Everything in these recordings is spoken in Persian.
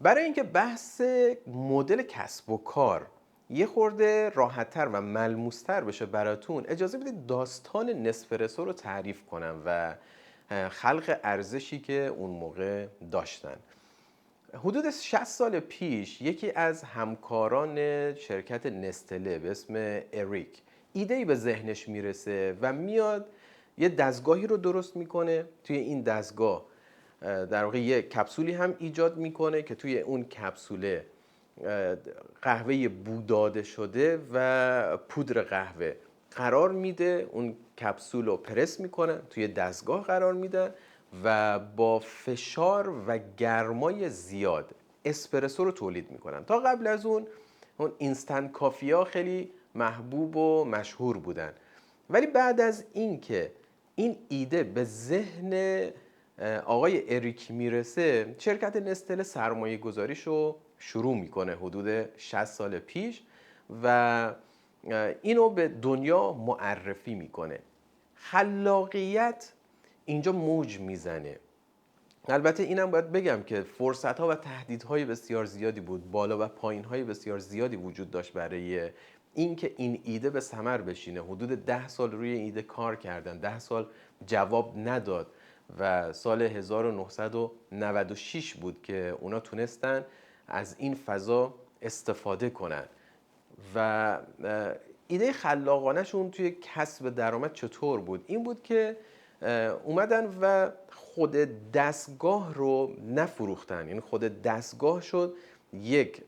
برای اینکه بحث مدل کسب و کار یه خورده راحت‌تر و ملموس‌تر بشه براتون، اجازه بدید داستان نسپرسو رو تعریف کنم و خلق ارزشی که اون موقع داشتن. حدود 60 سال پیش یکی از همکاران شرکت نستله به اسم اریک ایده‌ای به ذهنش میرسه و میاد یه دستگاهی رو درست میکنه. توی این دستگاه در واقع یه کپسولی هم ایجاد میکنه که توی اون کپسوله قهوه بو داده شده و پودر قهوه قرار میده. اون کپسول رو پرس میکنن، توی دستگاه قرار میدن و با فشار و گرمای زیاد اسپرسو رو تولید میکنن. تا قبل از اون اینستنت کافی ها خیلی محبوب و مشهور بودن، ولی بعد از اینکه این ایده به ذهن آقای اریک میرسه، شرکت نستله سرمایه گذاریش رو شروع میکنه حدود 60 سال پیش و اینو به دنیا معرفی میکنه. خلاقیت اینجا موج میزنه. البته اینم باید بگم که فرصت‌ها و تهدیدهای بسیار زیادی بود، بالا و پایین‌های بسیار زیادی وجود داشت برای اینکه این ایده به ثمر بشینه. حدود 10 سال روی ایده کار کردن، 10 سال جواب نداد و سال 1996 بود که اونا تونستن از این فضا استفاده کنن. و ایده خلاقانه‌شون توی کسب درآمد چطور بود؟ این بود که اومدن و خود دستگاه رو نفروختن. یعنی خود دستگاه شد یک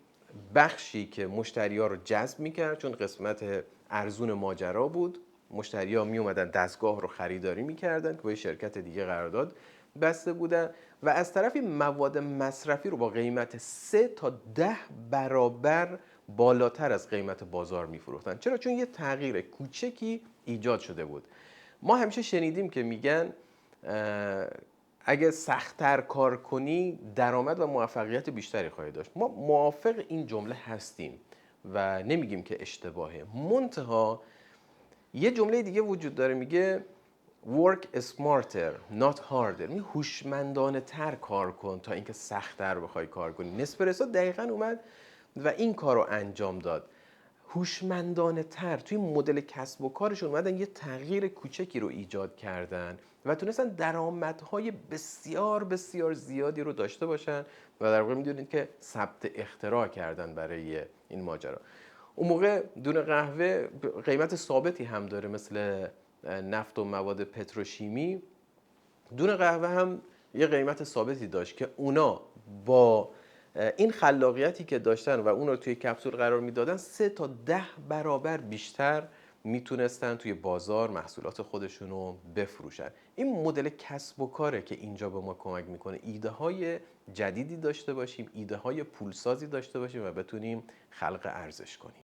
بخشی که مشتری‌ها رو جذب می‌کرد، چون قسمت ارزون ماجرا بود. مشتری‌ها می اومدن دستگاه رو خریداری می‌کردن که با یه شرکت دیگه قرارداد بسته بودن و از طرفی مواد مصرفی رو با قیمت 3 تا 10 برابر بالاتر از قیمت بازار می‌فروختن. چرا؟ چون یه تغییر کوچکی ایجاد شده بود. ما همیشه شنیدیم که میگن اگه سخت‌تر کار کنی درآمد و موفقیت بیشتری خواهی داشت. ما موافق این جمله هستیم و نمیگیم که اشتباهه. منتها یه جمله دیگه وجود داره، میگه work smarter not harder. می هوشمندانه تر کار کن تا اینکه سخت‌تر بخوای کار کنی. نسپرسو دقیقاً اومد و این کار رو انجام داد. هوشمندانه تر توی مدل کسب و کارشون اومدن یه تغییر کوچکی رو ایجاد کردن و تونستن درآمدهای بسیار بسیار زیادی رو داشته باشن و در واقع میدونید که ثبت اختراع کردن برای این ماجرا. اون موقع دونه قهوه قیمت ثابتی هم داره، مثل نفت و مواد پتروشیمی. دونه قهوه هم یه قیمت ثابتی داشت که اونا با این خلاقیتی که داشتن و اون رو توی کپسول قرار میدادن 3 تا 10 برابر بیشتر میتونستن توی بازار محصولات خودشون رو بفروشن. این مدل کسب و کاره که اینجا به ما کمک میکنه ایده های جدیدی داشته باشیم، ایده های پولسازی داشته باشیم و بتونیم خلق ارزش کنیم.